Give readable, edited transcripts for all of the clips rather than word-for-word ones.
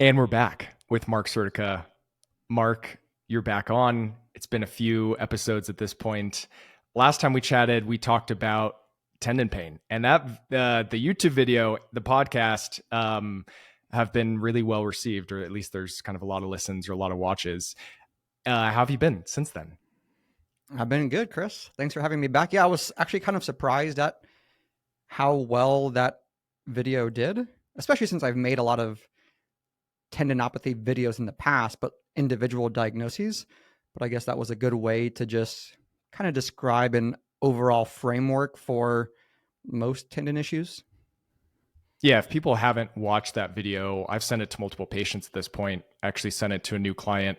And we're back with Marc Surdyka. Marc, you're back on. It's been a few episodes at this point. Last time we chatted, we talked about tendon pain, and that the YouTube video, the podcast, have been really well received, or at least there's kind of a lot of listens or a lot of watches. How have you been since then? I've been good, Chris. Thanks for having me back. Yeah, I was actually kind of surprised at how well that video did, especially since I've made a lot of tendinopathy videos in the past, but individual diagnoses. But I guess that was a good way to just kind of describe an overall framework for most tendon issues. Yeah, if people haven't watched that video, I've sent it to multiple patients at this point. I actually sent it to a new client,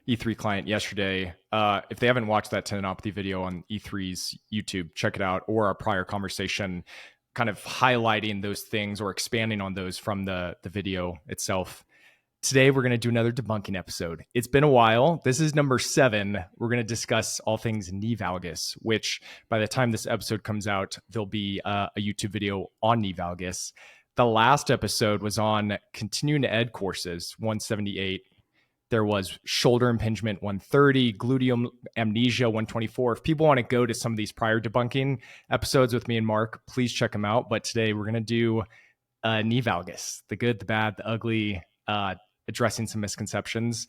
E3 client, yesterday. If they haven't watched that tendinopathy video on E3's YouTube, check it out, or our prior conversation kind of highlighting those things or expanding on those from the video itself. Today, we're going to do another debunking episode. It's been a while. This is number 7. We're going to discuss all things knee valgus, which by the time this episode comes out, there'll be a YouTube video on knee valgus. The last episode was on continuing ed courses, 178. There was shoulder impingement, 130, gluteum amnesia, 124. If people want to go to some of these prior debunking episodes with me and Marc, please check them out. But today we're going to do knee valgus, the good, the bad, the ugly, addressing some misconceptions.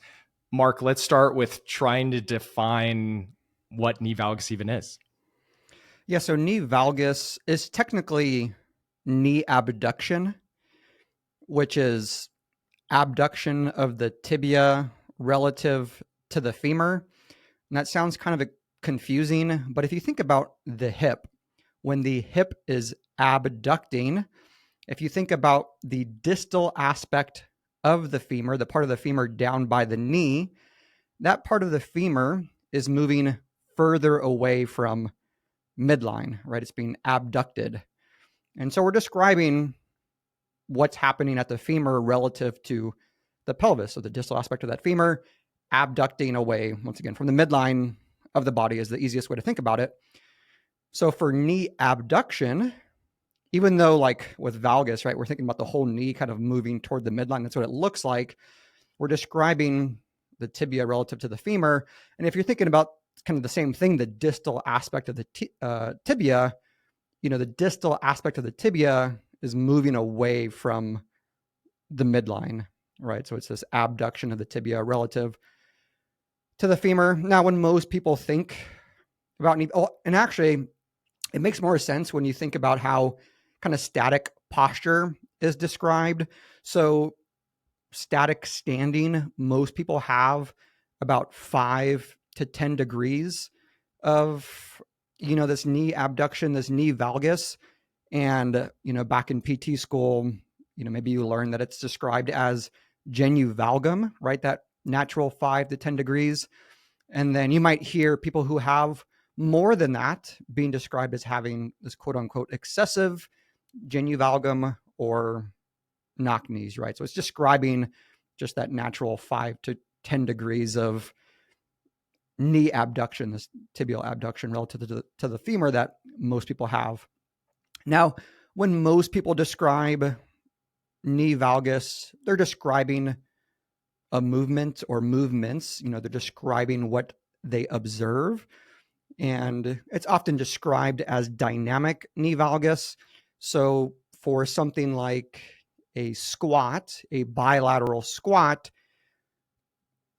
Marc, let's start with trying to define what knee valgus even is. Yeah, so knee valgus is technically knee abduction, which is abduction of the tibia relative to the femur. And that sounds kind of confusing, but if you think about the hip, when the hip is abducting, if you think about the distal aspect of the femur, the part of the femur down by the knee, that part of the femur is moving further away from midline, right? It's being abducted. And so we're describing what's happening at the femur relative to the pelvis. So the distal aspect of that femur abducting away, once again, from the midline of the body is the easiest way to think about it. So for knee abduction, even though like with valgus, right, we're thinking about the whole knee kind of moving toward the midline. That's what it looks like. We're describing the tibia relative to the femur. And if you're thinking about kind of the same thing, the distal aspect of the tibia, the distal aspect of the tibia is moving away from the midline, right? So it's this abduction of the tibia relative to the femur. Now, when most people think about knee, and actually it makes more sense when you think about how kind of static posture is described. So static standing, most people have about 5 to 10 degrees of, this knee abduction, this knee valgus. And, back in PT school, maybe you learn that it's described as genu valgum, right? That natural 5 to 10 degrees. And then you might hear people who have more than that being described as having this quote unquote excessive genu valgum or knock knees, right? So it's describing just that natural 5 to 10 degrees of knee abduction, this tibial abduction relative to the femur that most people have. Now, when most people describe knee valgus, they're describing a movement or movements, they're describing what they observe. And it's often described as dynamic knee valgus. So for something like a squat, a bilateral squat,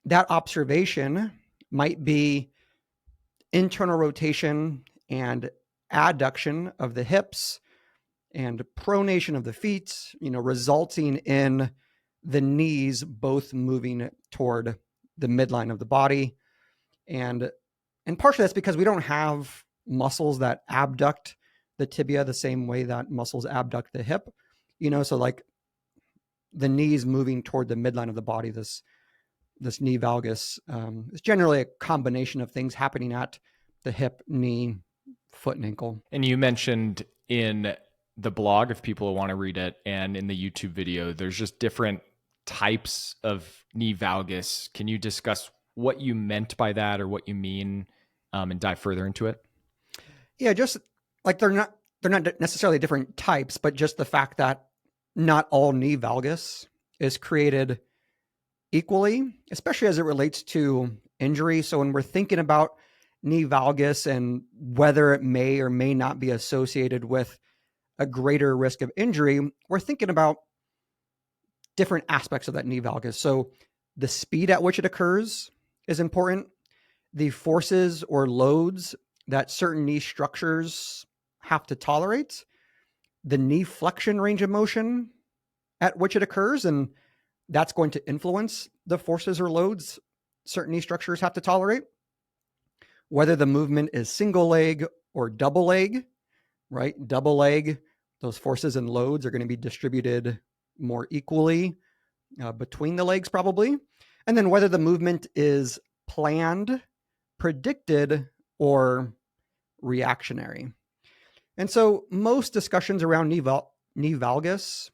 that observation might be internal rotation and adduction of the hips and pronation of the feet, resulting in the knees both moving toward the midline of the body. And partially that's because we don't have muscles that abduct the tibia the same way that muscles abduct the hip, so like the knees moving toward the midline of the body, this knee valgus is generally a combination of things happening at the hip, knee, foot, and ankle. And you mentioned in the blog, if people want to read it, and in the YouTube video, there's just different types of knee valgus. Can you discuss what you meant by that or what you mean and dive further into it? Yeah, just like they're not necessarily different types, but just the fact that not all knee valgus is created equally, especially as it relates to injury. So when we're thinking about knee valgus and whether it may or may not be associated with a greater risk of injury, we're thinking about different aspects of that knee valgus. So the speed at which it occurs is important. The forces or loads that certain knee structures have to tolerate, the knee flexion range of motion at which it occurs, and that's going to influence the forces or loads certain knee structures have to tolerate. Whether the movement is single leg or double leg, right? Double leg, those forces and loads are going to be distributed more equally between the legs, probably. And then whether the movement is planned, predicted, or reactionary. And so most discussions around knee valgus,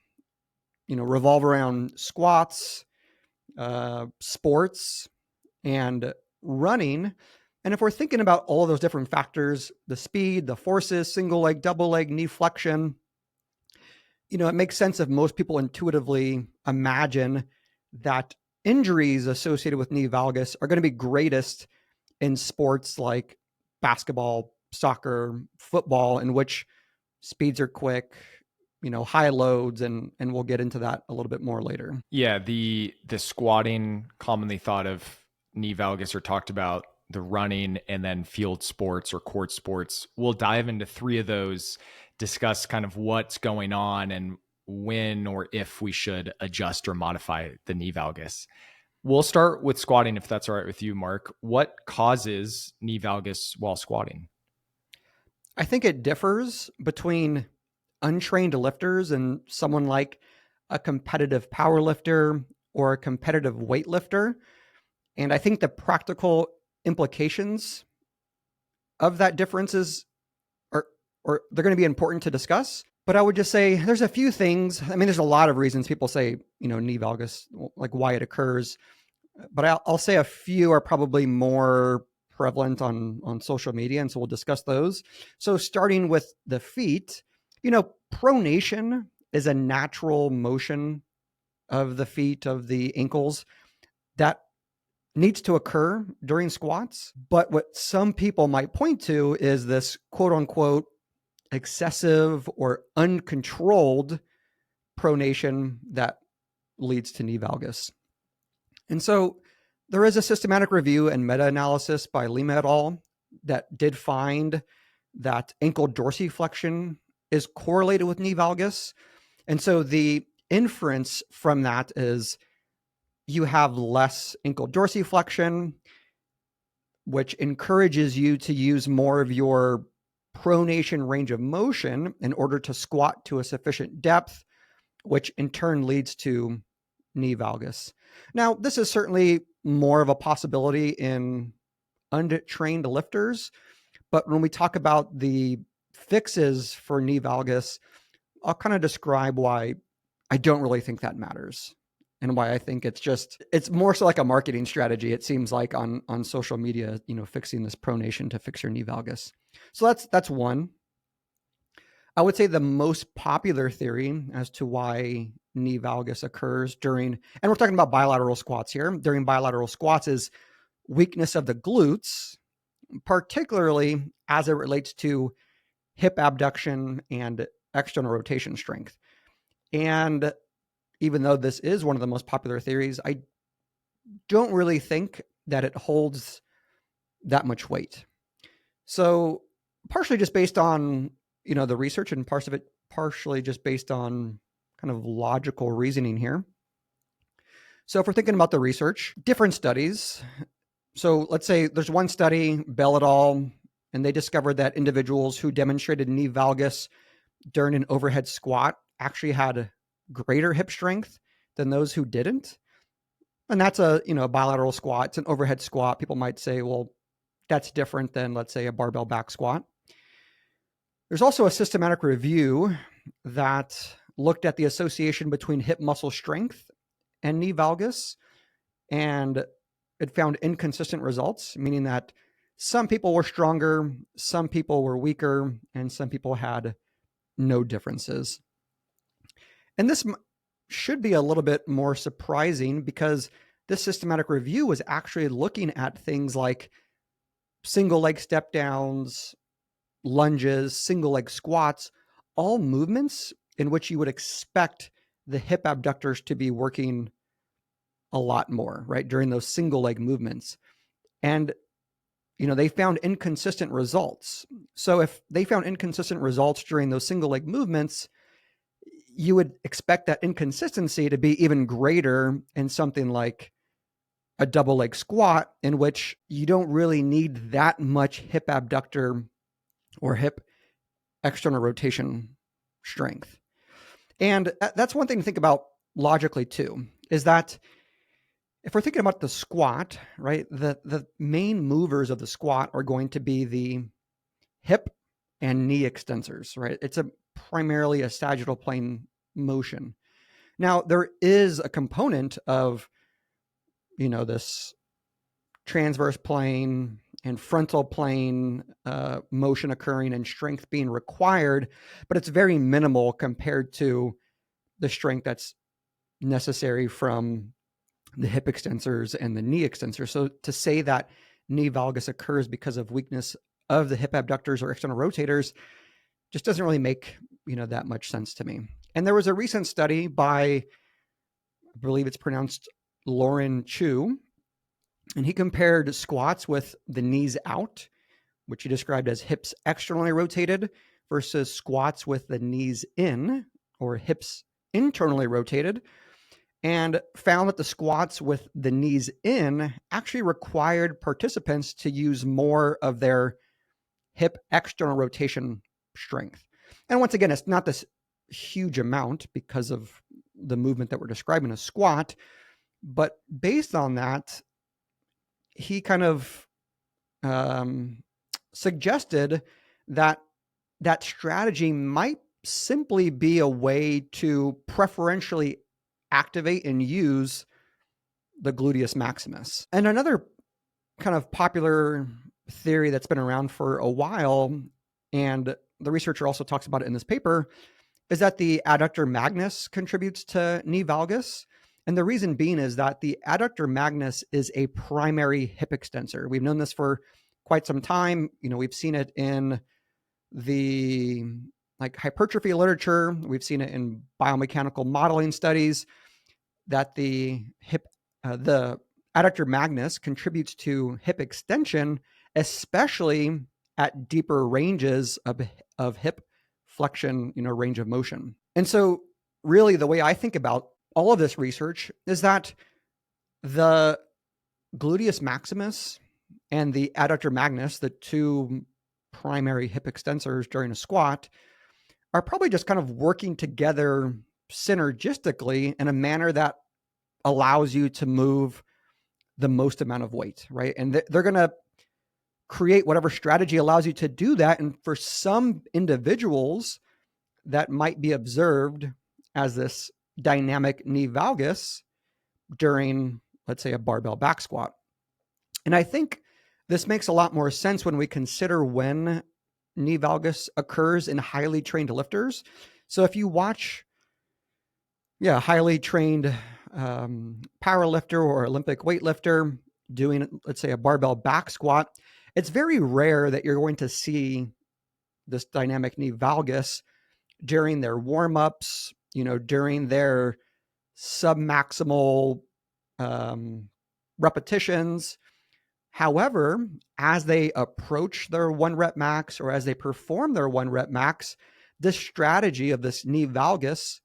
revolve around squats, sports, and running. And if we're thinking about all of those different factors, the speed, the forces, single leg, double leg, knee flexion, it makes sense if most people intuitively imagine that injuries associated with knee valgus are going to be greatest in sports like basketball, soccer, football, in which speeds are quick, high loads, and we'll get into that a little bit more later. Yeah, the squatting, commonly thought of knee valgus, or talked about the running, and then field sports or court sports. We'll dive into three of those, discuss kind of what's going on and when or if we should adjust or modify the knee valgus. We'll start with squatting, if that's all right with you, Mark. What causes knee valgus while squatting? I think it differs between untrained lifters and someone like a competitive power lifter or a competitive weightlifter. And I think the practical implications of that differences are they're going to be important to discuss. But I would just say there's a few things. I mean, there's a lot of reasons people say, knee valgus, like why it occurs. But I'll say a few are probably more prevalent on social media. And so we'll discuss those. So starting with the feet, pronation is a natural motion of the feet, of the ankles, that needs to occur during squats. But what some people might point to is this quote unquote excessive or uncontrolled pronation that leads to knee valgus. And so there is a systematic review and meta-analysis by Lima et al. That did find that ankle dorsiflexion is correlated with knee valgus. And so the inference from that is you have less ankle dorsiflexion, which encourages you to use more of your pronation range of motion in order to squat to a sufficient depth, which in turn leads to knee valgus. Now, this is certainly more of a possibility in untrained lifters, but when we talk about the fixes for knee valgus, I'll kind of describe why I don't really think that matters and why I think it's more so like a marketing strategy. It seems like on social media, fixing this pronation to fix your knee valgus. So that's one. I would say the most popular theory as to why knee valgus occurs during, and we're talking about bilateral squats here, during bilateral squats, is weakness of the glutes, particularly as it relates to hip abduction and external rotation strength. And even though this is one of the most popular theories, I don't really think that it holds that much weight. So partially just based on, the research, and parts of it partially just based on kind of logical reasoning here. So if we're thinking about the research, different studies. So let's say there's one study, Bell et al., and they discovered that individuals who demonstrated knee valgus during an overhead squat actually had greater hip strength than those who didn't. And that's a bilateral squat. It's an overhead squat. People might say, well, that's different than, let's say, a barbell back squat. There's also a systematic review that looked at the association between hip muscle strength and knee valgus, and it found inconsistent results, meaning that some people were stronger, some people were weaker, and some people had no differences. And this should be a little bit more surprising because this systematic review was actually looking at things like single leg step downs, lunges, single leg squats, all movements in which you would expect the hip abductors to be working a lot more, right, during those single leg movements. And, they found inconsistent results. So if they found inconsistent results during those single leg movements, you would expect that inconsistency to be even greater in something like a double leg squat, in which you don't really need that much hip abductor or hip external rotation strength. And that's one thing to think about logically too, is that if we're thinking about the squat, right, the main movers of the squat are going to be the hip and knee extensors, right? It's primarily a sagittal plane motion. Now, there is a component of, this transverse plane and frontal plane motion occurring and strength being required, but it's very minimal compared to the strength that's necessary from the hip extensors and the knee extensors. So to say that knee valgus occurs because of weakness of the hip abductors or external rotators just doesn't really make, that much sense to me. And there was a recent study by, I believe it's pronounced Lauren Chu, and he compared squats with the knees out, which he described as hips externally rotated, versus squats with the knees in, or hips internally rotated, and found that the squats with the knees in actually required participants to use more of their hip external rotation strength. And once again, it's not this huge amount because of the movement that we're describing, a squat, but based on that, he kind of suggested that that strategy might simply be a way to preferentially activate and use the gluteus maximus. And another kind of popular theory that's been around for a while, and the researcher also talks about it in this paper, is that the adductor magnus contributes to knee valgus. And the reason being is that the adductor magnus is a primary hip extensor. We've known this for quite some time. We've seen it in the hypertrophy literature. We've seen it in biomechanical modeling studies that the adductor magnus contributes to hip extension, especially at deeper ranges of hip flexion, range of motion. And so really the way I think about all of this research is that the gluteus maximus and the adductor magnus, the two primary hip extensors during a squat, are probably just kind of working together synergistically in a manner that allows you to move the most amount of weight, right? And they're going to create whatever strategy allows you to do that. And for some individuals, that might be observed as this dynamic knee valgus during, let's say, a barbell back squat. And I think this makes a lot more sense when we consider when knee valgus occurs in highly trained lifters. So if you watch, highly trained power lifter or Olympic weightlifter doing, let's say, a barbell back squat, it's very rare that you're going to see this dynamic knee valgus during their warm-ups, during their submaximal repetitions. However, as they approach their 1 rep max or as they perform their 1 rep max, this strategy of this knee valgus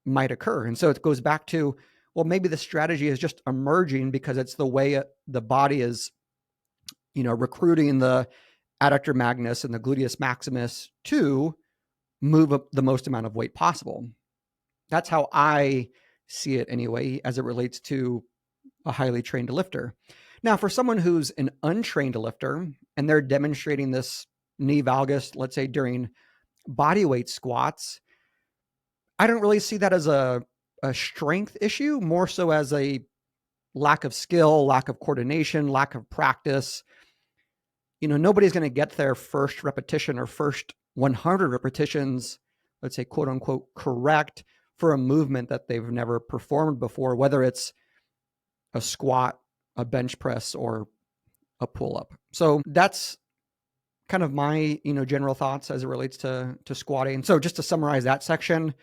might occur. And so it goes back to, well, maybe the strategy is just emerging because it's the way the body is, recruiting the adductor magnus and the gluteus maximus to move up the most amount of weight possible. That's how I see it anyway, as it relates to a highly trained lifter. Now, for someone who's an untrained lifter and they're demonstrating this knee valgus, let's say during bodyweight squats, I don't really see that as a strength issue, more so as a lack of skill, lack of coordination, lack of practice. Nobody's going to get their first repetition or first 100 repetitions, let's say, quote unquote, correct for a movement that they've never performed before, whether it's a squat, a bench press, or a pull up. So that's kind of my, general thoughts as it relates to squatting. So just to summarize that section,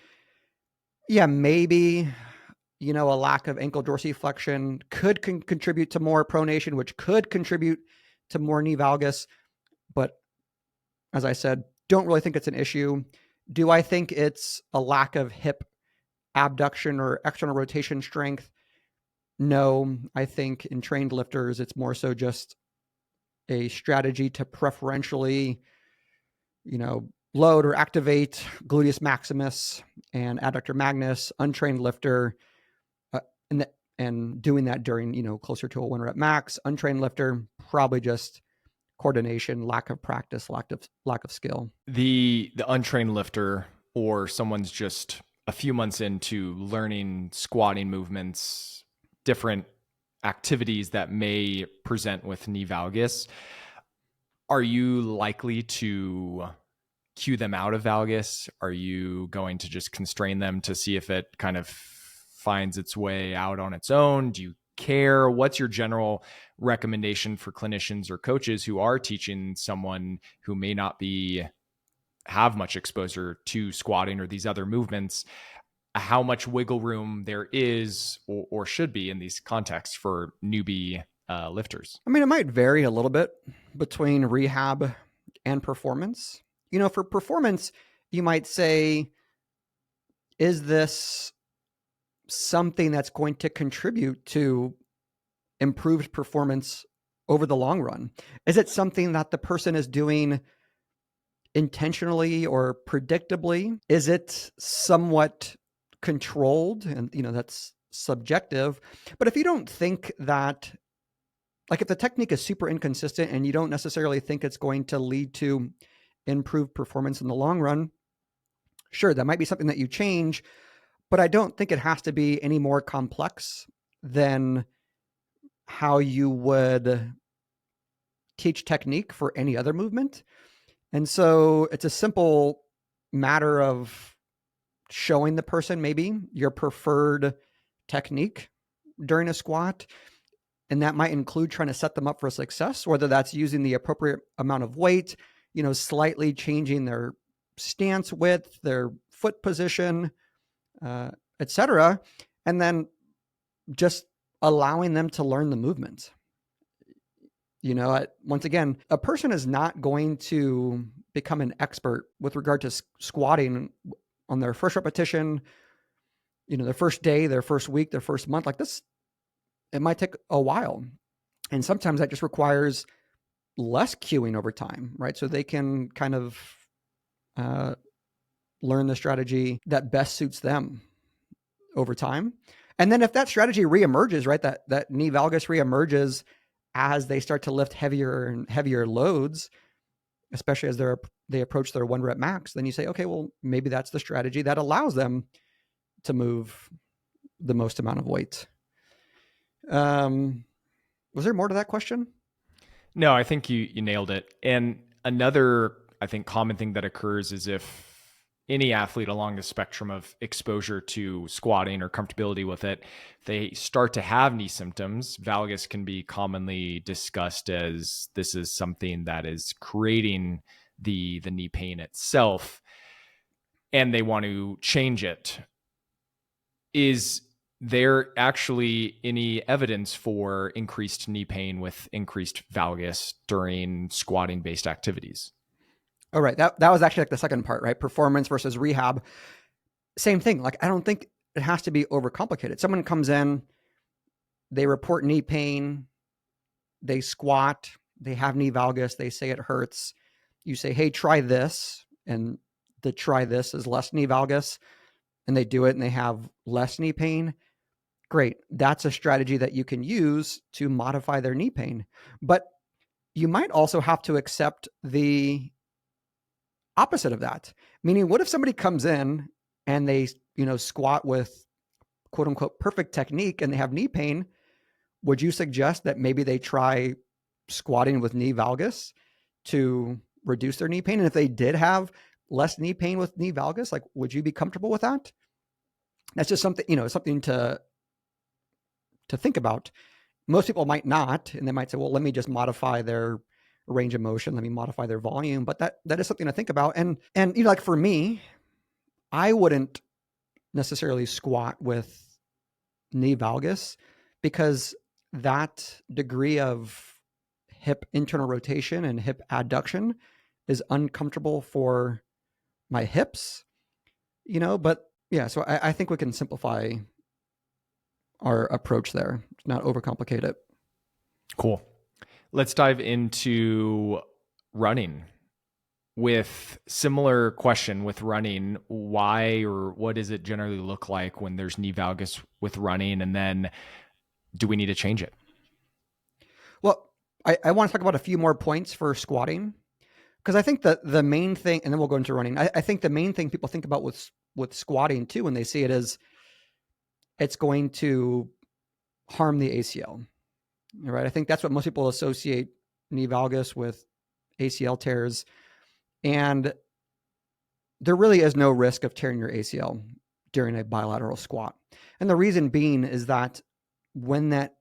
yeah, maybe, a lack of ankle dorsiflexion could contribute to more pronation, which could contribute to more knee valgus. But as I said, don't really think it's an issue. Do I think it's a lack of hip abduction or external rotation strength? No, I think in trained lifters, it's more so just a strategy to preferentially, load or activate gluteus maximus and adductor magnus, untrained lifter, and doing that during, closer to a 1 rep max. Untrained lifter, probably just coordination, lack of practice, lack of skill. The untrained lifter, or someone's just a few months into learning squatting movements, different activities that may present with knee valgus, are you likely to cue them out of valgus? Are you going to just constrain them to see if it kind of finds its way out on its own? Do you care? What's your general recommendation for clinicians or coaches who are teaching someone who may not have much exposure to squatting or these other movements, how much wiggle room there is or should be in these contexts for newbie lifters? I mean, it might vary a little bit between rehab and performance. For performance, you might say, is this something that's going to contribute to improved performance over the long run? Is it something that the person is doing intentionally or predictably? Is it somewhat controlled? And, that's subjective. But if you don't think that, like if the technique is super inconsistent and you don't necessarily think it's going to lead to improved performance in the long run, sure, that might be something that you change, but I don't think it has to be any more complex than how you would teach technique for any other movement. And so it's a simple matter of showing the person maybe your preferred technique during a squat. And that might include trying to set them up for success, whether that's using the appropriate amount of weight, slightly changing their stance width, their foot position, etc. And then just allowing them to learn the movement. Once again, a person is not going to become an expert with regard to squatting on their first repetition, their first day, their first week, their first month. Like this, it might take a while. And sometimes that just requires less cueing over time, right? So they can kind of learn the strategy that best suits them over time. And then if that strategy reemerges, right, that knee valgus reemerges as they start to lift heavier and heavier loads, especially as they approach their 1 rep max, then you say, okay, well, maybe that's the strategy that allows them to move the most amount of weight. Was there more to that question? No, I think you nailed it. And another, I think, common thing that occurs is if any athlete along the spectrum of exposure to squatting or comfortability with it, they start to have knee symptoms. Valgus can be commonly discussed as this is something that is creating the knee pain itself, and they want to change it. Is there actually any evidence for increased knee pain with increased valgus during squatting based activities? Oh, right. That was actually like the second part, right? Performance versus rehab. Same thing. Like, I don't think it has to be overcomplicated. Someone comes in, they report knee pain, they squat, they have knee valgus, they say it hurts. You say, hey, try this. And the try this is less knee valgus. And they do it and they have less knee pain. Great. That's a strategy that you can use to modify their knee pain. But you might also have to accept the opposite of that. Meaning, what if somebody comes in and they, squat with quote unquote perfect technique and they have knee pain? Would you suggest that maybe they try squatting with knee valgus to reduce their knee pain? And if they did have less knee pain with knee valgus, like, would you be comfortable with that? That's just something, something to to think about. Most people might not, and they might say, well, let me just modify their range of motion, let me modify their volume. But that is something to think about. And like for me, I wouldn't necessarily squat with knee valgus because that degree of hip internal rotation and hip adduction is uncomfortable for my hips, but yeah, so I think we can simplify our approach there, not overcomplicate it. Cool. Let's dive into running. With similar question with running, why or what does it generally look like when there's knee valgus with running? And then do we need to change it? Well, I want to talk about a few more points for squatting, because I think that the main thing, and then we'll go into running. I think the main thing people think about with squatting too, when they see it, is it's going to harm the ACL, right? I think that's what most people associate knee valgus with, ACL tears. And there really is no risk of tearing your ACL during a bilateral squat. And the reason being is that when that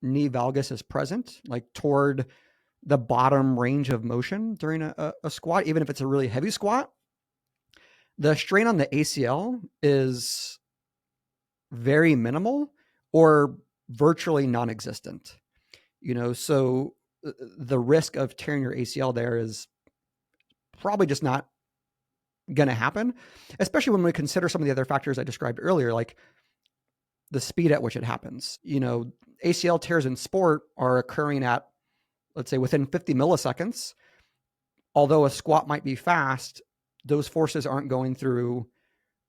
knee valgus is present, like toward the bottom range of motion during a squat, even if it's a really heavy squat, the strain on the ACL is very minimal or virtually non-existent. So the risk of tearing your ACL there is probably just not going to happen, especially when we consider some of the other factors I described earlier, like the speed at which it happens. ACL tears in sport are occurring at, let's say, within 50 milliseconds. Although a squat might be fast, those forces aren't going through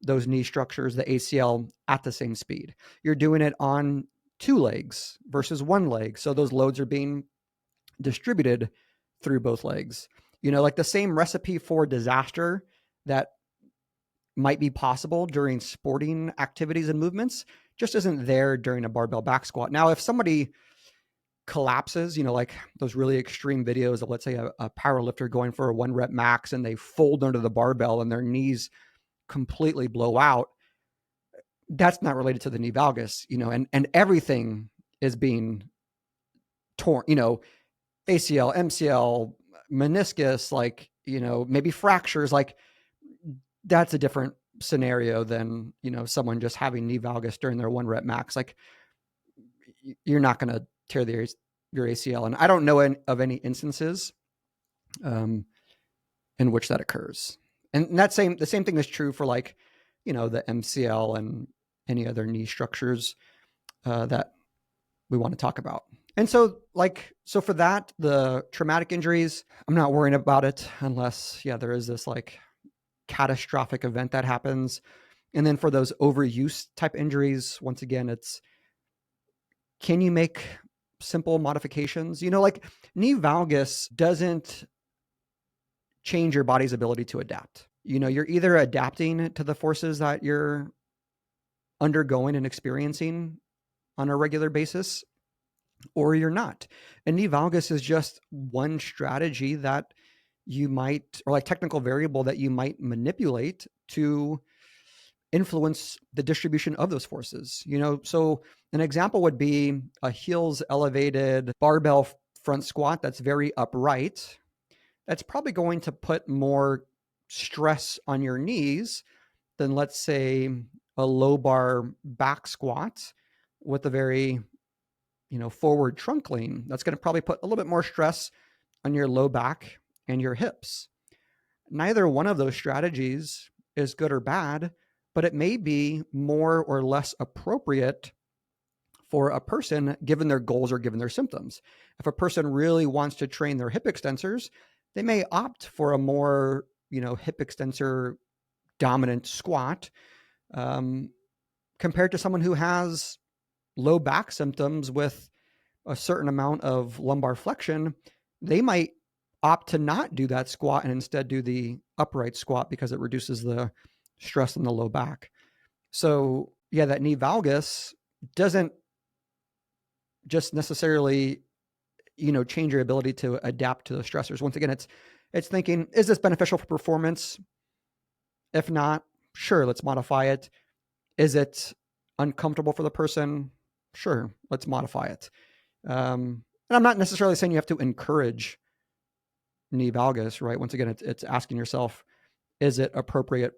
those knee structures, the ACL, at the same speed. You're doing it on two legs versus one leg. So those loads are being distributed through both legs. Like the same recipe for disaster that might be possible during sporting activities and movements just isn't there during a barbell back squat. Now, if somebody collapses, like those really extreme videos of, let's say, a power lifter going for a 1 rep max and they fold under the barbell and their knees completely blow out, that's not related to the knee valgus, and everything is being torn, ACL, MCL, meniscus, like, maybe fractures, like that's a different scenario than, someone just having knee valgus during their 1 rep max. Like you're not going to tear your ACL. And I don't know of any instances in which that occurs. And the same thing is true for, like, the MCL and any other knee structures that we want to talk about. And so for that, the traumatic injuries, I'm not worrying about it unless, there is this like catastrophic event that happens. And then for those overuse type injuries, once again, it's, can you make simple modifications? Like knee valgus doesn't change your body's ability to adapt. You're either adapting to the forces that you're undergoing and experiencing on a regular basis, or you're not. And knee valgus is just one strategy that you might, or like technical variable that you might manipulate to influence the distribution of those forces. So an example would be a heels elevated barbell front squat that's very upright. That's probably going to put more stress on your knees than, let's say, a low bar back squat with a very, forward trunk lean. That's going to probably put a little bit more stress on your low back and your hips. Neither one of those strategies is good or bad, but it may be more or less appropriate for a person given their goals or given their symptoms. If a person really wants to train their hip extensors, they may opt for a more, hip extensor dominant squat compared to someone who has low back symptoms with a certain amount of lumbar flexion. They might opt to not do that squat and instead do the upright squat because it reduces the stress in the low back. So that knee valgus doesn't just necessarily, change your ability to adapt to the stressors. Once again, it's thinking, is this beneficial for performance? If not, sure, let's modify it. Is it uncomfortable for the person? Sure, let's modify it. And I'm not necessarily saying you have to encourage knee valgus, right? Once again, it's asking yourself, is it appropriate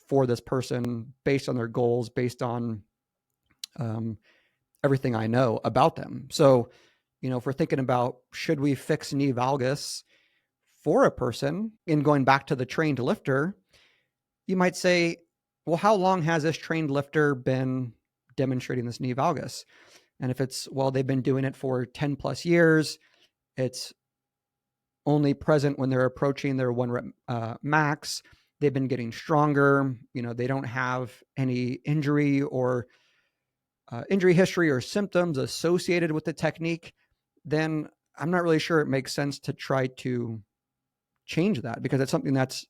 for this person based on their goals, based on everything I know about them? So, if we're thinking about, should we fix knee valgus for a person, in going back to the trained lifter, you might say, well, how long has this trained lifter been demonstrating this knee valgus? And if it's, well, they've been doing it for 10 plus years, it's only present when they're approaching their one rep max. They've been getting stronger. They don't have any injury or injury history or symptoms associated with the technique. Then I'm not really sure it makes sense to try to change that, because it's something that's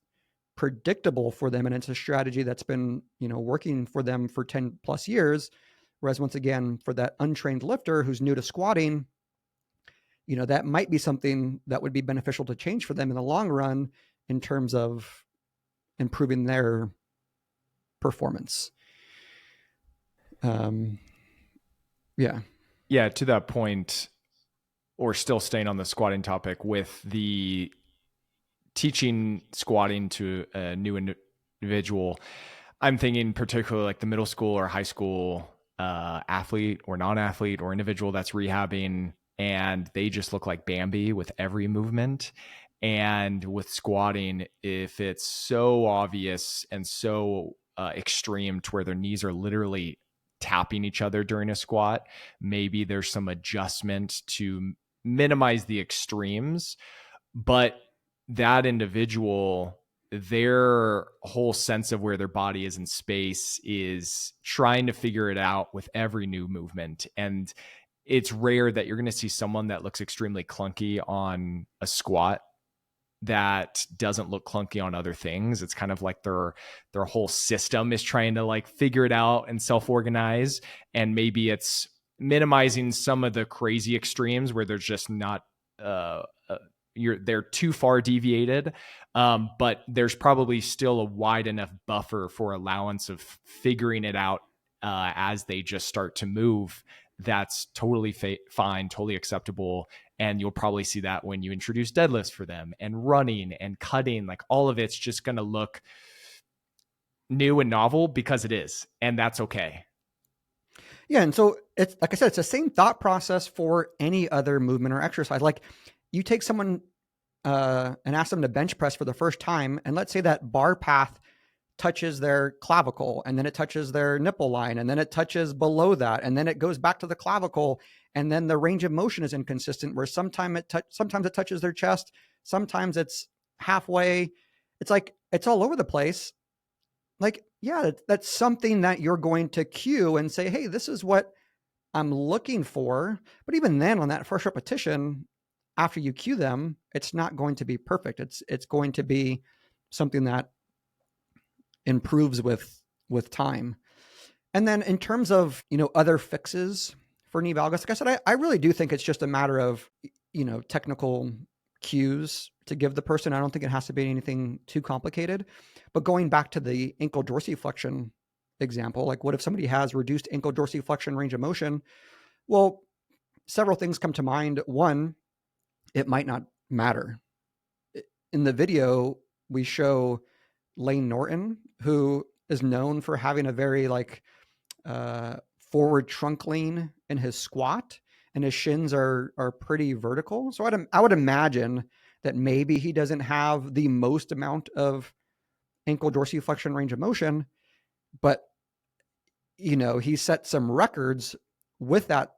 predictable for them, and it's a strategy that's been working for them for 10 plus years. Whereas, once again, for that untrained lifter who's new to squatting, that might be something that would be beneficial to change for them in the long run in terms of improving their performance. Yeah, to that point, or still staying on the squatting topic, with the teaching squatting to a new individual, I'm thinking particularly like the middle school or high school athlete or non-athlete or individual that's rehabbing, and they just look like Bambi with every movement. And with squatting, if it's so obvious and so extreme to where their knees are literally tapping each other during a squat, maybe there's some adjustment to minimize the extremes. But that individual, their whole sense of where their body is in space is trying to figure it out with every new movement. And it's rare that you're going to see someone that looks extremely clunky on a squat that doesn't look clunky on other things. It's kind of like their whole system is trying to like figure it out and self-organize. And maybe it's minimizing some of the crazy extremes where there's just not they're too far deviated, but there's probably still a wide enough buffer for allowance of figuring it out as they just start to move. That's totally fine, totally acceptable. And you'll probably see that when you introduce deadlifts for them and running and cutting. Like, all of it's just going to look new and novel because it is, and that's okay. Yeah, and so it's, like I said, it's the same thought process for any other movement or exercise. Like, you take someone and ask them to bench press for the first time, and let's say that bar path touches their clavicle, and then it touches their nipple line, and then it touches below that, and then it goes back to the clavicle, and then the range of motion is inconsistent, where sometimes it touches their chest, sometimes it's halfway. It's like, it's all over the place. Like, yeah, that's something that you're going to cue and say, hey, this is what I'm looking for. But even then, on that first repetition, after you cue them, it's not going to be perfect. It's going to be something that improves with time. And then in terms of, other fixes for knee valgus, like I said, I really do think it's just a matter of, technical cues to give the person. I don't think it has to be anything too complicated. But going back to the ankle dorsiflexion example, like, what if somebody has reduced ankle dorsiflexion range of motion? Well, several things come to mind. One, it might not matter. In the video, we show Lane Norton, who is known for having a very forward trunk lean in his squat, and his shins are pretty vertical. So I would imagine that maybe he doesn't have the most amount of ankle dorsiflexion range of motion, but he set some records with that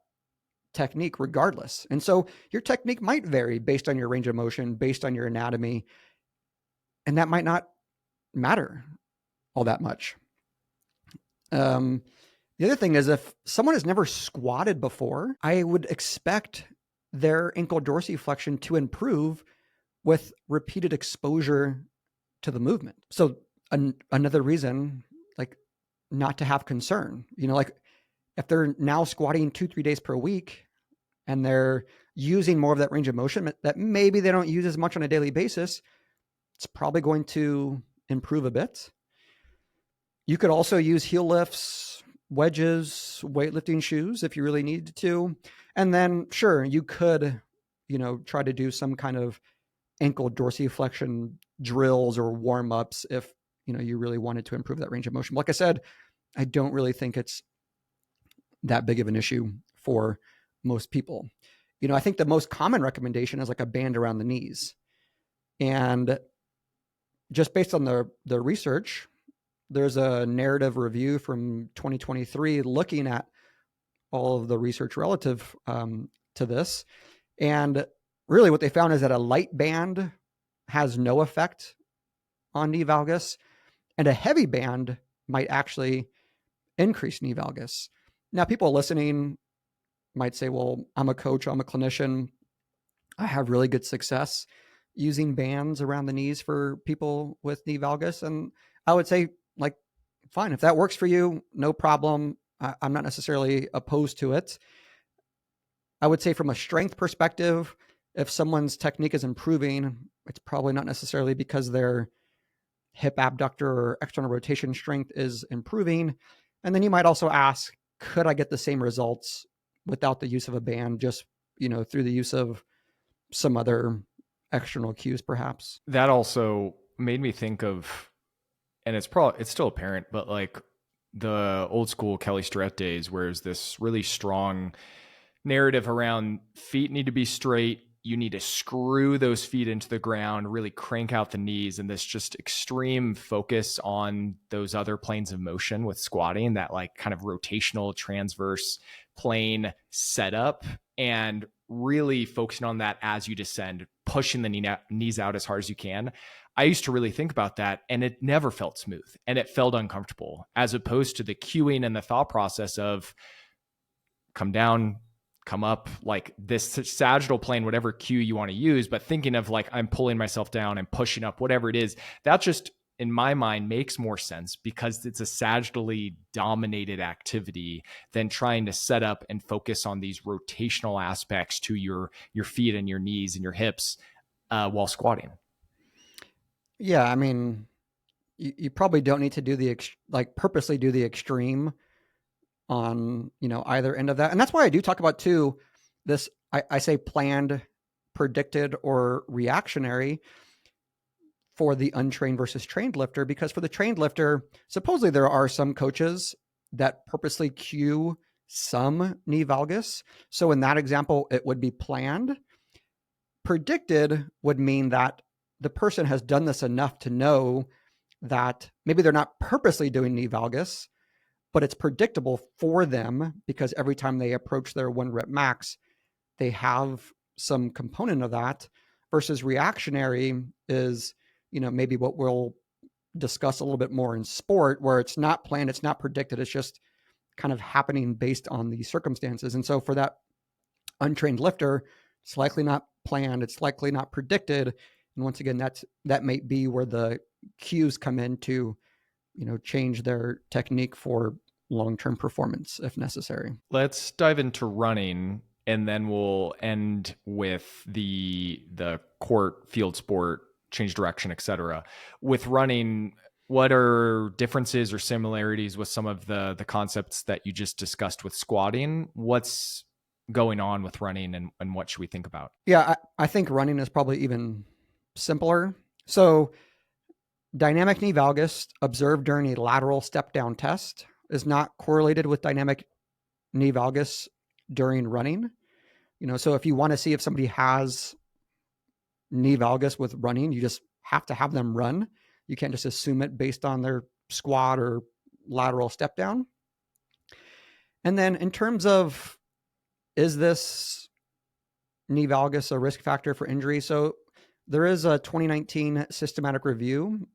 technique regardless. And so your technique might vary based on your range of motion, based on your anatomy, and that might not matter all that much. The other thing is, if someone has never squatted before, I would expect their ankle dorsiflexion to improve with repeated exposure to the movement. So another reason, not to have concern, if they're now squatting 2-3 days per week and they're using more of that range of motion that maybe they don't use as much on a daily basis, it's probably going to improve a bit. You could also use heel lifts wedges, weightlifting shoes if you really needed to. And then sure, you could, try to do some kind of ankle dorsiflexion drills or warm-ups if, you really wanted to improve that range of motion. Like I said, I don't really think it's that big of an issue for most people. I think the most common recommendation is like a band around the knees. And just based on the research, there's a narrative review from 2023 looking at all of the research relative to this. And really what they found is that a light band has no effect on knee valgus, and a heavy band might actually increase knee valgus. Now, people listening might say, well, I'm a coach, I'm a clinician, I have really good success using bands around the knees for people with knee valgus. And I would say, like, fine, if that works for you, no problem. I'm not necessarily opposed to it. I would say from a strength perspective, if someone's technique is improving, it's probably not necessarily because their hip abductor or external rotation strength is improving. And then you might also ask, could I get the same results without the use of a band, just, through the use of some other external cues, perhaps? That also made me think of, and it's still apparent, but like the old school Kelly Starrett days, where there's this really strong narrative around feet need to be straight. You need to screw those feet into the ground, really crank out the knees, and this just extreme focus on those other planes of motion with squatting, that like kind of rotational transverse plane setup, and really focusing on that as you descend, pushing the knees out as hard as you can. I used to really think about that, and it never felt smooth and it felt uncomfortable, as opposed to the cueing and the thought process of come down, come up, like this sagittal plane, whatever cue you want to use, but thinking of like, I'm pulling myself down and pushing up, whatever it is, that just in my mind makes more sense because it's a sagittally dominated activity than trying to set up and focus on these rotational aspects to your feet and your knees and your hips while squatting. Yeah. I mean, you probably don't need to do purposely do the extreme on, either end of that. And that's why I do talk about too, this, I say planned, predicted, or reactionary for the untrained versus trained lifter, because for the trained lifter, supposedly there are some coaches that purposely cue some knee valgus. So in that example, it would be planned. Predicted would mean that the person has done this enough to know that maybe they're not purposely doing knee valgus, but it's predictable for them because every time they approach their 1 rep max, they have some component of that. Versus reactionary is, maybe what we'll discuss a little bit more in sport, where it's not planned, it's not predicted, it's just kind of happening based on the circumstances. And so for that untrained lifter, it's likely not planned, it's likely not predicted. And once again, that may be where the cues come in to, change their technique for long-term performance if necessary. Let's dive into running, and then we'll end with the court, field sport, change direction, etc. With running, what are differences or similarities with some of the concepts that you just discussed with squatting? What's going on with running, and what should we think about? Yeah, I think running is probably even simpler. So dynamic knee valgus observed during a lateral step down test is not correlated with dynamic knee valgus during running. So if you want to see if somebody has knee valgus with running, you just have to have them run. You can't just assume it based on their squat or lateral step down. And then in terms of, is this knee valgus a risk factor for injury? So there is a 2019 systematic review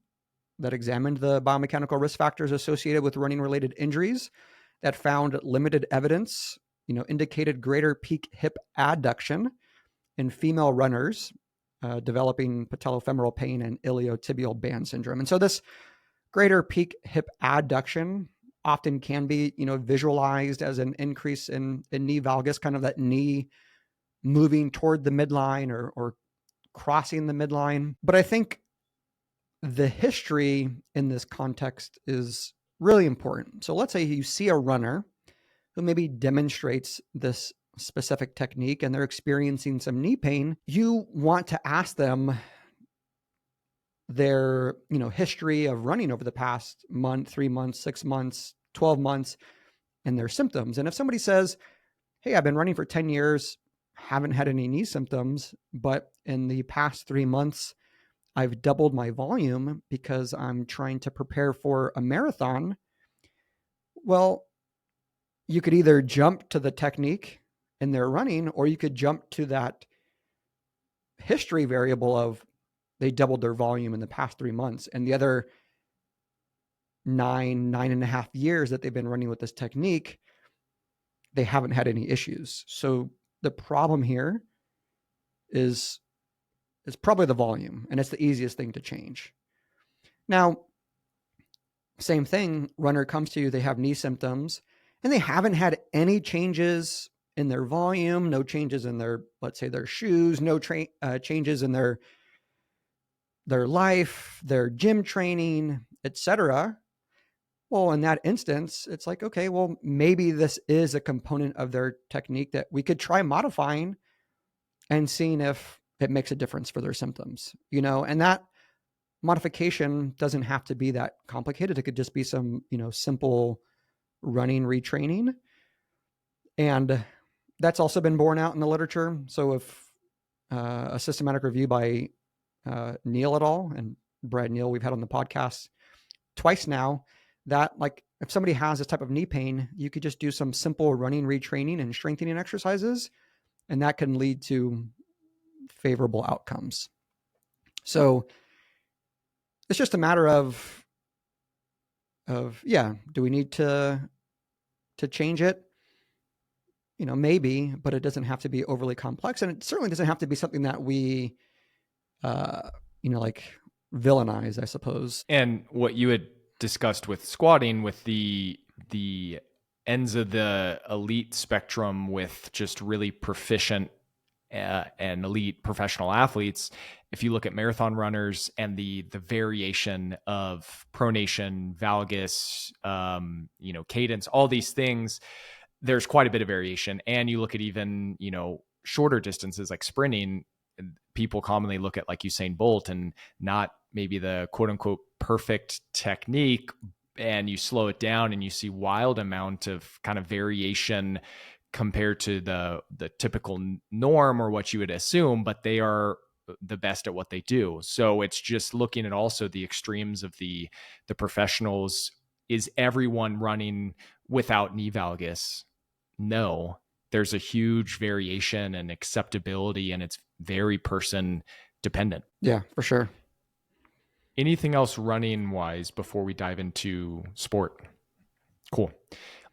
that examined the biomechanical risk factors associated with running-related injuries that found limited evidence, indicated greater peak hip adduction in female runners developing patellofemoral pain and iliotibial band syndrome. And so this greater peak hip adduction often can be, visualized as an increase in knee valgus, kind of that knee moving toward the midline or crossing the midline. But I think the history in this context is Really important. So let's say you see a runner who maybe demonstrates this specific technique and they're experiencing some knee pain. You want to ask them their, history of running over the past month, 3 months, 6 months, 12 months, and their symptoms. And if somebody says, hey, I've been running for 10 years, haven't had any knee symptoms, but in the past 3 months, I've doubled my volume because I'm trying to prepare for a marathon. Well, you could either jump to the technique in their running, or you could jump to that history variable of they doubled their volume in the past 3 months. And the other 9.5 years that they've been running with this technique, they haven't had any issues. So the problem here is probably the volume, and it's the easiest thing to change. Now, same thing, runner comes to you, they have knee symptoms, and they haven't had any changes in their volume, no changes in their, let's say, their shoes, no changes in their life, their gym training, etc. Well, in that instance, it's like, okay, well, maybe this is a component of their technique that we could try modifying and seeing if it makes a difference for their symptoms, and that modification doesn't have to be that complicated. It could just be some, simple running retraining. And that's also been borne out in the literature. So if a systematic review by Neil et al. And Brad Neal, we've had on the podcast twice now, that like if somebody has this type of knee pain, you could just do some simple running retraining and strengthening exercises, and that can lead to favorable outcomes. So it's just a matter of do we need to change it? Maybe, but it doesn't have to be overly complex, and it certainly doesn't have to be something that we like villainize, I suppose. And what you had discussed with squatting, with the ends of the elite spectrum, with just really proficient and elite professional athletes, if you look at marathon runners and the variation of pronation, valgus, cadence, all these things, there's quite a bit of variation. And you look at even, shorter distances like sprinting, people commonly look at like Usain Bolt and not maybe the quote unquote perfect technique, and you slow it down and you see wild amount of kind of variation compared to the typical norm or what you would assume, but they are the best at what they do. So it's just looking at also the extremes of the professionals. Is everyone running without knee valgus? No, there's a huge variation and acceptability, and it's very person dependent. Yeah, for sure. Anything else running wise before we dive into sport? Cool.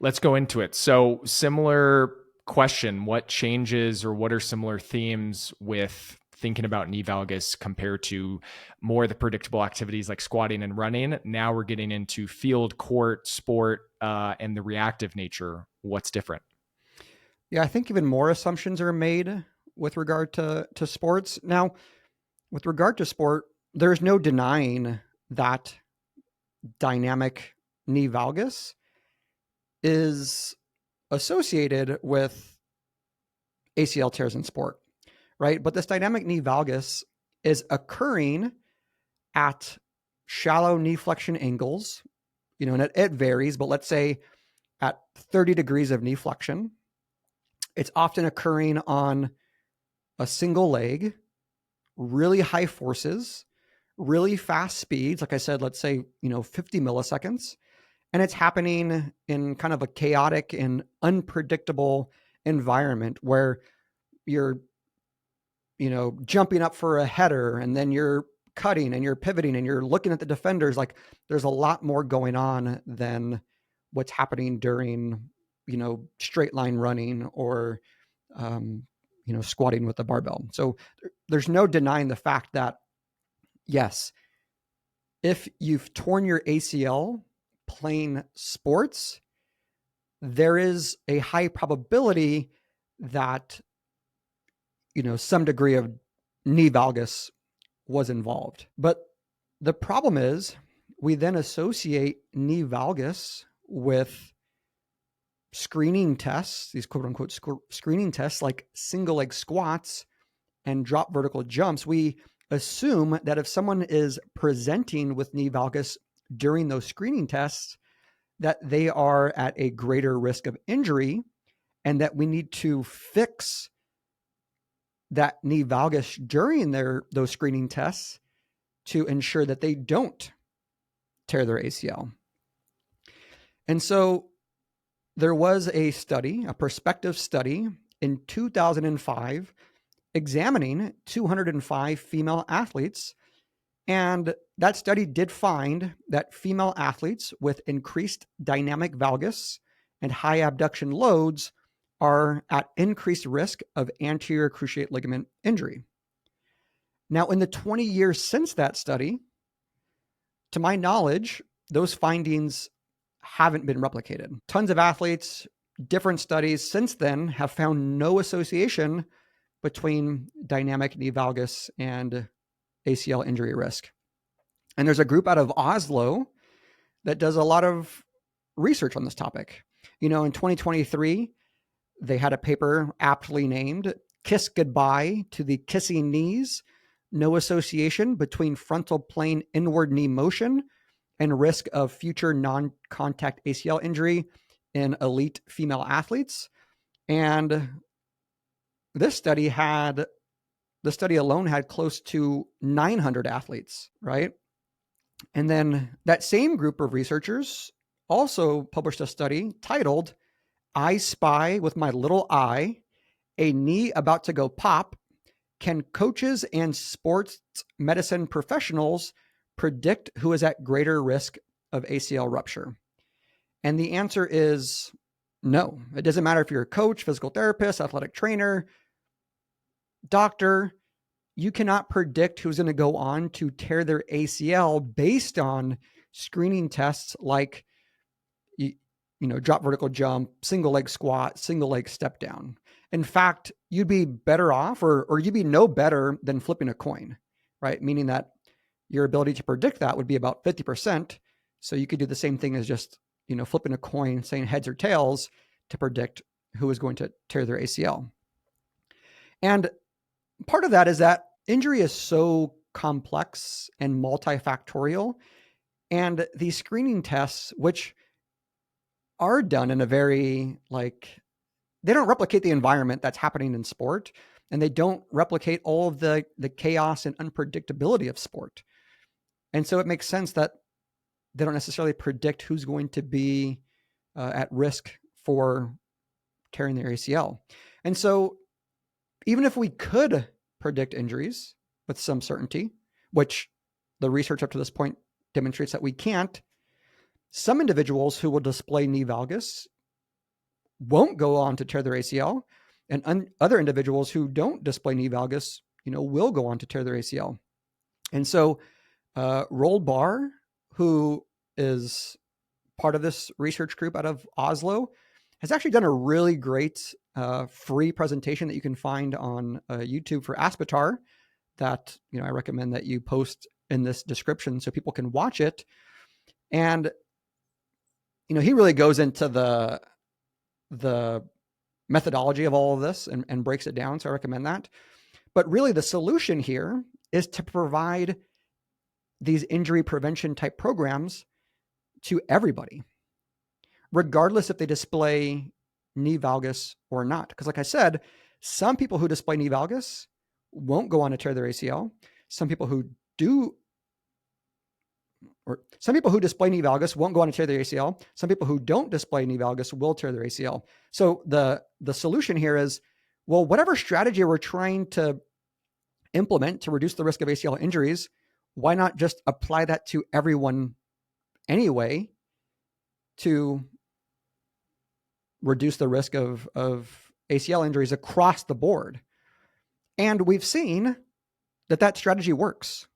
Let's go into it. So similar question, what changes or what are similar themes with thinking about knee valgus compared to more of the predictable activities like squatting and running? Now we're getting into field, court, sport, and the reactive nature. What's different? Yeah, I think even more assumptions are made with regard to sports. Now, with regard to sport, there's no denying that dynamic knee valgus is associated with ACL tears in sport, right? But this dynamic knee valgus is occurring at shallow knee flexion angles, and it varies, but let's say at 30 degrees of knee flexion. It's often occurring on a single leg, really high forces, really fast speeds. Like I said, let's say, 50 milliseconds. And it's happening in kind of a chaotic and unpredictable environment where you're, jumping up for a header, and then you're cutting and you're pivoting and you're looking at the defenders. Like there's a lot more going on than what's happening during, straight line running or, squatting with the barbell. So there's no denying the fact that, yes, if you've torn your ACL playing sports, there is a high probability that, some degree of knee valgus was involved. But the problem is we then associate knee valgus with screening tests, these quote unquote screening tests like single leg squats and drop vertical jumps. We assume that if someone is presenting with knee valgus during those screening tests, that they are at a greater risk of injury and that we need to fix that knee valgus during those screening tests to ensure that they don't tear their ACL. And so there was a study, a prospective study in 2005, examining 205 female athletes. And that study did find that female athletes with increased dynamic valgus and high abduction loads are at increased risk of anterior cruciate ligament injury. Now, in the 20 years since that study, to my knowledge, those findings haven't been replicated. Tons of athletes, different studies since then have found no association between dynamic knee valgus and ACL injury risk. And there's a group out of Oslo that does a lot of research on this topic. In 2023, they had a paper aptly named "Kiss Goodbye to the Kissing Knees, No Association Between Frontal Plane Inward Knee Motion and Risk of Future Non-Contact ACL Injury in Elite Female Athletes." And this study alone had close to 900 athletes, right? And then that same group of researchers also published a study titled "I Spy with My Little Eye, a Knee About to Go Pop. Can coaches and sports medicine professionals predict who is at greater risk of ACL rupture?" And the answer is no. It doesn't matter if you're a coach, physical therapist, athletic trainer, doctor. You cannot predict who's going to go on to tear their ACL based on screening tests like, drop vertical jump, single leg squat, single leg step down. In fact, you'd be better off or you'd be no better than flipping a coin, right? Meaning that your ability to predict that would be about 50%. So you could do the same thing as just, flipping a coin, saying heads or tails to predict who is going to tear their ACL. And part of that is that injury is so complex and multifactorial. And these screening tests, which are done in a very they don't replicate the environment that's happening in sport, and they don't replicate all of the chaos and unpredictability of sport. And so it makes sense that they don't necessarily predict who's going to be at risk for tearing their ACL. And so even if we could predict injuries with some certainty, which the research up to this point demonstrates that we can't, some individuals who will display knee valgus won't go on to tear their ACL, and other individuals who don't display knee valgus, will go on to tear their ACL. And so Roald Barr, who is part of this research group out of Oslo, has actually done a really great free presentation that you can find on YouTube for Aspetar that, I recommend that you post in this description so people can watch it. And, he really goes into the methodology of all of this and breaks it down. So I recommend that. But really the solution here is to provide these injury prevention type programs to everybody, regardless if they display knee valgus or not. Because like I said, some people who display knee valgus won't go on to tear their ACL. Some people who display knee valgus won't go on to tear their ACL. Some people who don't display knee valgus will tear their ACL. So the solution here is, well, whatever strategy we're trying to implement to reduce the risk of ACL injuries, why not just apply that to everyone anyway to reduce the risk of ACL injuries across the board? And we've seen that strategy works.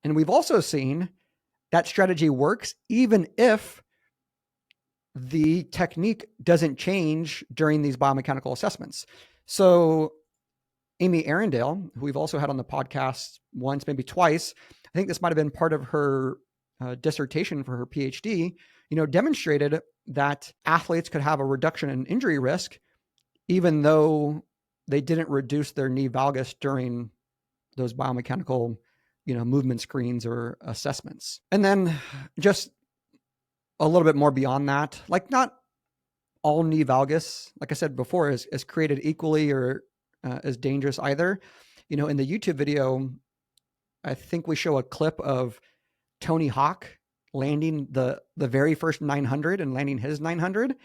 And we've also seen that strategy works even if the technique doesn't change during these biomechanical assessments. So Amy Arundel, who we've also had on the podcast once, maybe twice, I think this might have been part of her dissertation for her PhD, demonstrated that athletes could have a reduction in injury risk even though they didn't reduce their knee valgus during those biomechanical, movement screens or assessments. And then just a little bit more beyond that, like not all knee valgus, like I said before, is created equally or as dangerous either. In the YouTube video, I think we show a clip of Tony Hawk landing the very first 900 and landing his 900.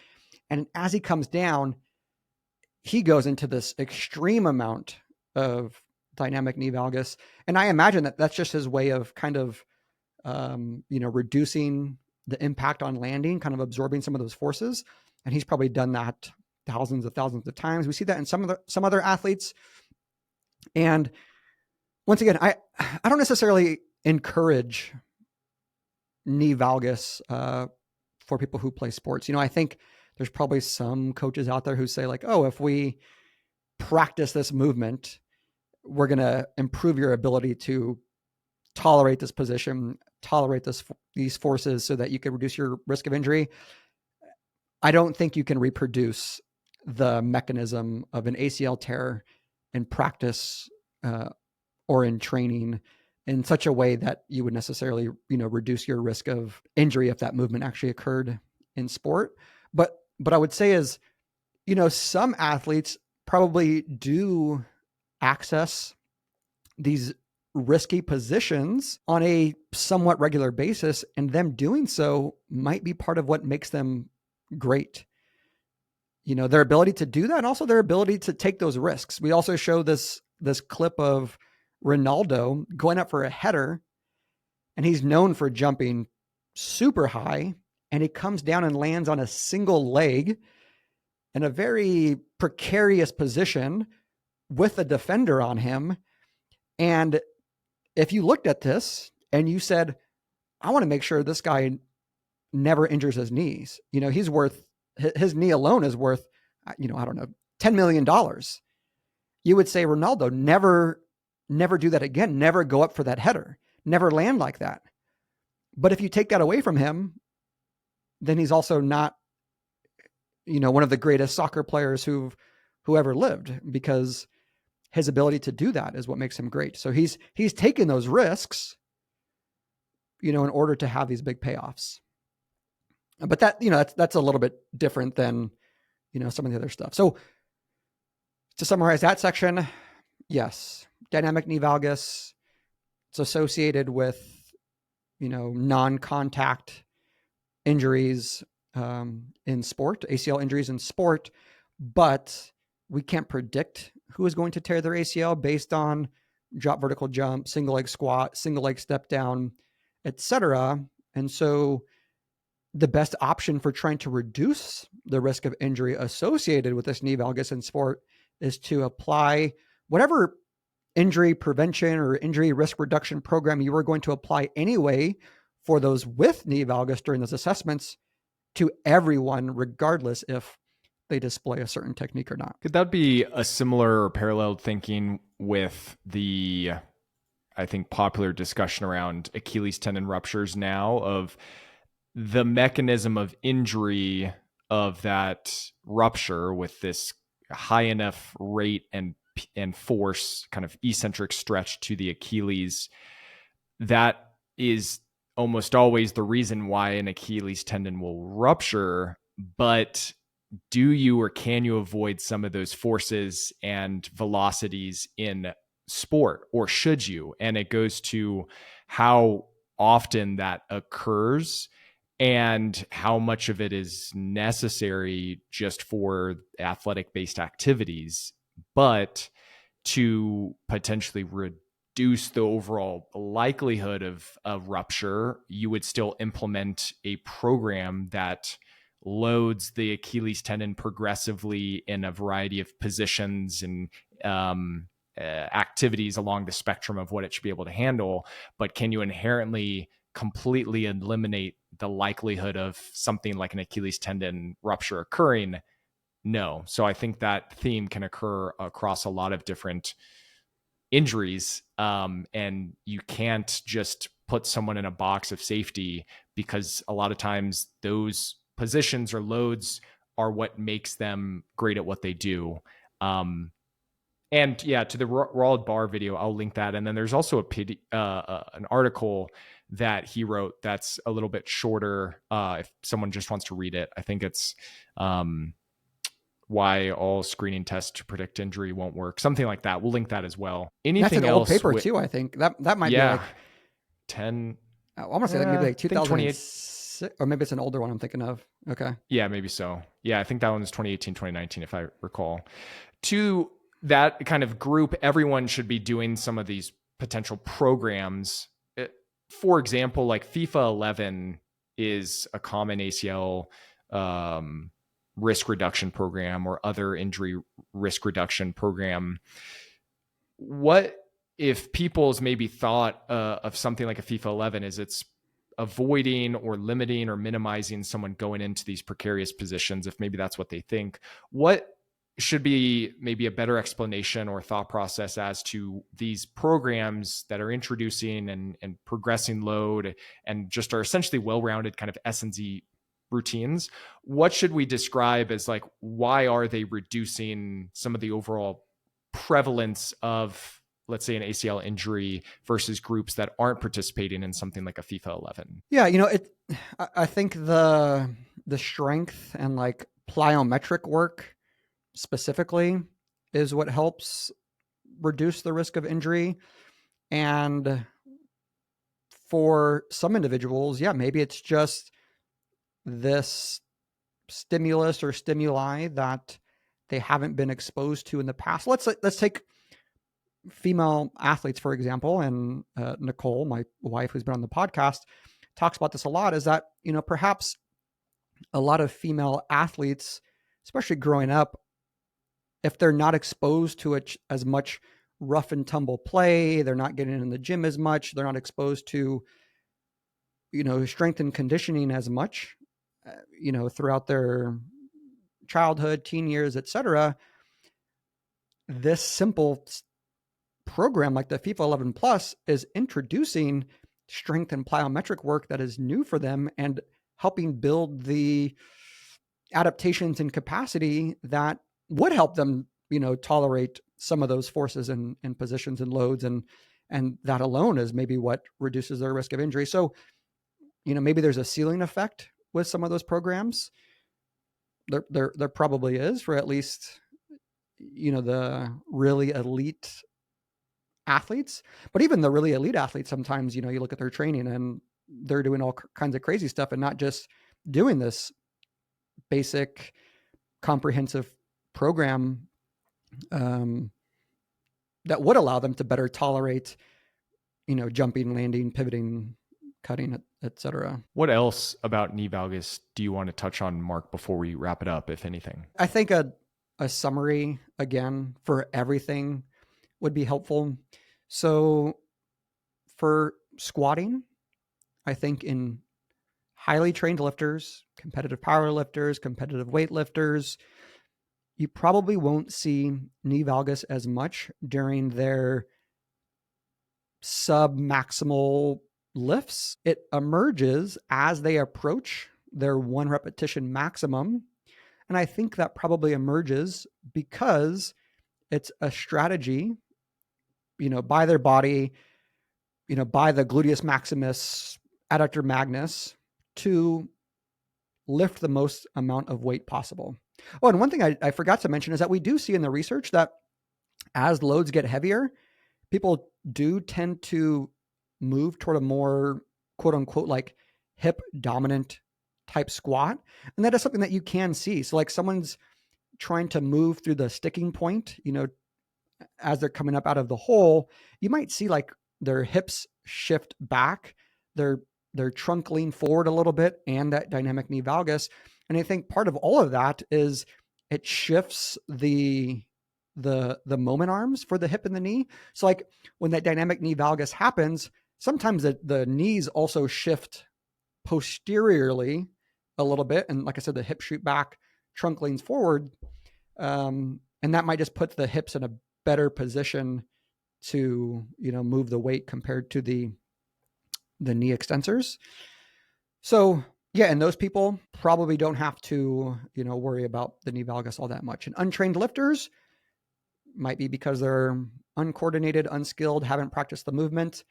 And as he comes down, he goes into this extreme amount of dynamic knee valgus. And I imagine that that's just his way of kind of, reducing the impact on landing, kind of absorbing some of those forces. And he's probably done that thousands of times. We see that in some other athletes. And once again, I don't necessarily encourage knee valgus for people who play sports. I think there's probably some coaches out there who say like, oh, if we practice this movement, we're going to improve your ability to tolerate this position, tolerate these forces so that you can reduce your risk of injury. I don't think you can reproduce the mechanism of an ACL tear in practice or in training in such a way that you would necessarily, reduce your risk of injury if that movement actually occurred in sport. But I would say is, some athletes probably do access these risky positions on a somewhat regular basis, and them doing so might be part of what makes them great. Their ability to do that, and also their ability to take those risks. We also show this clip of Ronaldo going up for a header, and he's known for jumping super high, and he comes down and lands on a single leg in a very precarious position with a defender on him. And if you looked at this and you said, I want to make sure this guy never injures his knees, he's worth, his knee alone is worth, I don't know, $10 million. You would say, Ronaldo, never do that again. Never go up for that header. Never land like that. But if you take that away from him, then he's also not, one of the greatest soccer players who ever lived, because his ability to do that is what makes him great. So he's taken those risks, in order to have these big payoffs. But that, that's a little bit different than, some of the other stuff. So to summarize that section, yes, dynamic knee valgus, it's associated with, non-contact injuries in sport, ACL injuries in sport, but we can't predict who is going to tear their ACL based on drop, vertical jump, single leg squat, single leg step down, etc. And so the best option for trying to reduce the risk of injury associated with this knee valgus in sport is to apply whatever injury prevention or injury risk reduction program you were going to apply anyway for those with knee valgus during those assessments to everyone, regardless if they display a certain technique or not. Could that be a similar or parallel thinking with the, I think, popular discussion around Achilles tendon ruptures now, of the mechanism of injury of that rupture with this high enough rate and force, kind of eccentric stretch to the Achilles, that is almost always the reason why an Achilles tendon will rupture. But do you or can you avoid some of those forces and velocities in sport, or should you? And it goes to how often that occurs and how much of it is necessary just for athletic-based activities, but to potentially reduce the overall likelihood of a rupture, you would still implement a program that loads the Achilles tendon progressively in a variety of positions and activities along the spectrum of what it should be able to handle. But can you inherently completely eliminate the likelihood of something like an Achilles tendon rupture occurring? No. So I think that theme can occur across a lot of different injuries. And you can't just put someone in a box of safety, because a lot of times those positions or loads are what makes them great at what they do. And yeah, to the raw bar video, I'll link that. And then there's also an article that he wrote that's a little bit shorter. If someone just wants to read it, I think it's why all screening tests to predict injury won't work, something like that. We'll link that as well. That's Anything an old else? paper too, I think. That might be Yeah, like 10. I want to say like maybe like I think 2006, or maybe it's an older one I'm thinking of. Okay. Yeah, maybe so. Yeah, I think that one's 2018, 2019, if I recall. To that kind of group, everyone should be doing some of these potential programs. For example, like FIFA 11 is a common ACL risk reduction program, or other injury risk reduction program. What if people's maybe thought of something like a FIFA 11 is it's avoiding or limiting or minimizing someone going into these precarious positions, if maybe that's what they think? What should be maybe a better explanation or thought process as to these programs that are introducing and progressing load and just are essentially well-rounded kind of S&Z routines? What should we describe as, like, why are they reducing some of the overall prevalence of, let's say, an ACL injury versus groups that aren't participating in something like a FIFA 11? Yeah, I think the strength and like plyometric work specifically is what helps reduce the risk of injury. And for some individuals, yeah, maybe it's just this stimulus or stimuli that they haven't been exposed to in the past. Let's take female athletes, for example, and Nicole, my wife, who's been on the podcast, talks about this a lot, is that, perhaps a lot of female athletes, especially growing up, if they're not exposed to it as much rough and tumble play, they're not getting in the gym as much, they're not exposed to, strength and conditioning as much, throughout their childhood, teen years, etc. This simple program like the FIFA 11 Plus is introducing strength and plyometric work that is new for them and helping build the adaptations and capacity that would help them, tolerate some of those forces and positions and loads, and that alone is maybe what reduces their risk of injury. So, maybe there's a ceiling effect with some of those programs. There probably is, for at least, the really elite athletes. But even the really elite athletes, sometimes, you look at their training and they're doing all kinds of crazy stuff and not just doing this basic comprehensive program that would allow them to better tolerate, jumping, landing, pivoting, cutting, etc. What else about knee valgus do you want to touch on, Mark, before we wrap it up, if anything? I think a summary again for everything would be helpful. So for squatting, I think in highly trained lifters, competitive power lifters, competitive weightlifters, you probably won't see knee valgus as much during their sub-maximal lifts. It emerges as they approach their 1 repetition maximum. And I think that probably emerges because it's a strategy, by their body, by the gluteus maximus, adductor magnus, to lift the most amount of weight possible. Oh, and one thing I forgot to mention is that we do see in the research that as loads get heavier, people do tend to move toward a more, quote unquote, like hip dominant type squat. And that is something that you can see. So like someone's trying to move through the sticking point, as they're coming up out of the hole, you might see like their hips shift back, their trunk lean forward a little bit, and that dynamic knee valgus. And I think part of all of that is it shifts the moment arms for the hip and the knee. So like when that dynamic knee valgus happens, sometimes the knees also shift posteriorly a little bit. And like I said, the hips shoot back, trunk leans forward. And that might just put the hips in a better position to, move the weight compared to the knee extensors. So yeah, and those people probably don't have to, worry about the knee valgus all that much. And untrained lifters might be because they're uncoordinated, unskilled, haven't practiced the movement.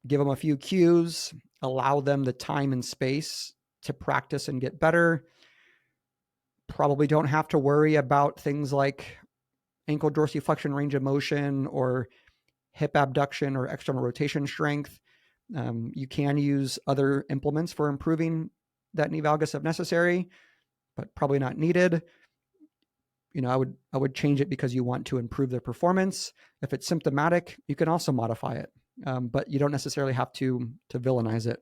Give them a few cues, allow them the time and space to practice and get better. Probably don't have to worry about things like ankle dorsiflexion range of motion or hip abduction or external rotation strength. You can use other implements for improving that knee valgus if necessary, but probably not needed. I would change it because you want to improve their performance. If it's symptomatic, you can also modify it, but you don't necessarily have to villainize it.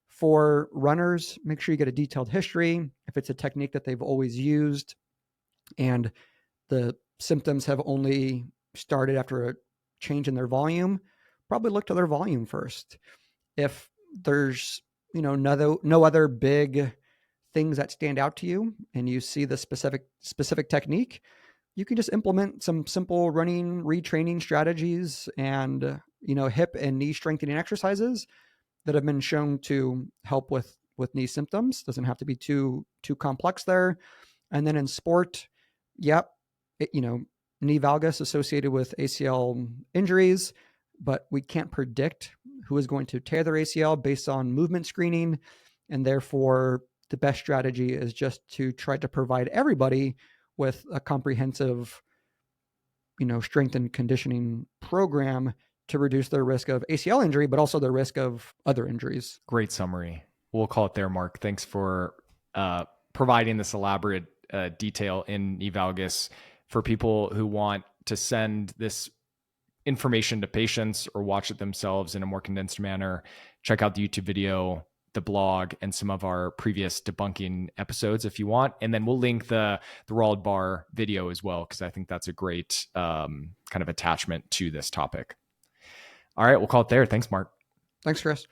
For runners, make sure you get a detailed history. If it's a technique that they've always used and the symptoms have only started after a change in their volume, probably look to their volume first. If there's, no other big things that stand out to you and you see the specific technique, you can just implement some simple running retraining strategies and, hip and knee strengthening exercises that have been shown to help with knee symptoms. Doesn't have to be too complex there. And then in sport, yep, knee valgus associated with ACL injuries, but we can't predict who is going to tear their ACL based on movement screening. And therefore, the best strategy is just to try to provide everybody with a comprehensive, strength and conditioning program to reduce their risk of ACL injury, but also their risk of other injuries. Great summary. We'll call it there, Marc. Thanks for providing this elaborate detail in knee valgus. For people who want to send this information to patients or watch it themselves in a more condensed manner, check out the YouTube video, the blog, and some of our previous debunking episodes if you want. And then we'll link the Rolled Bar video as well, because I think that's a great kind of attachment to this topic. All right, we'll call it there. Thanks, Marc. Thanks, Chris.